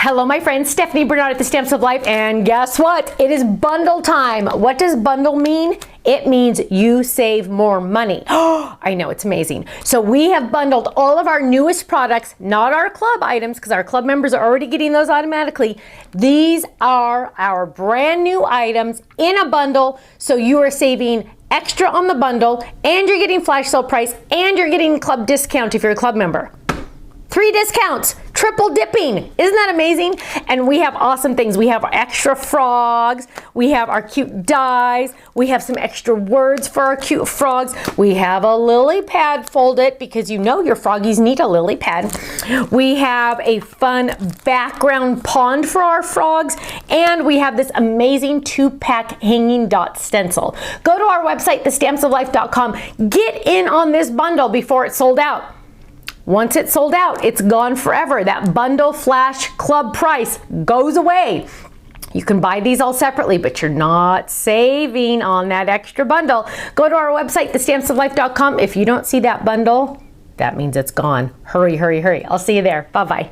Hello my friends, Stephanie Bernard at the Stamps of Life, and guess what? It is bundle time. What does bundle mean? It means you save more money. Oh, I know, it's amazing. So we have bundled all of our newest products, not our club items, because our club members are already getting those automatically. These are our brand new items in a bundle, so you are saving extra on the bundle, and you're getting flash sale price, and you're getting club discount if you're a club member. 3 discounts, triple dipping. Isn't that amazing? And we have awesome things. We have our extra frogs. We have our cute dies. We have some extra words for our cute frogs. We have a lily pad folded because you know your froggies need a lily pad. We have a fun background pond for our frogs. And we have this amazing 2-pack hanging dot stencil. Go to our website, thestampsoflife.com. Get in on this bundle before it's sold out. Once it's sold out, it's gone forever. That bundle flash club price goes away. You can buy these all separately, but you're not saving on that extra bundle. Go to our website, thestampsoflife.com. If you don't see that bundle, that means it's gone. Hurry, hurry, hurry. I'll see you there. Bye-bye.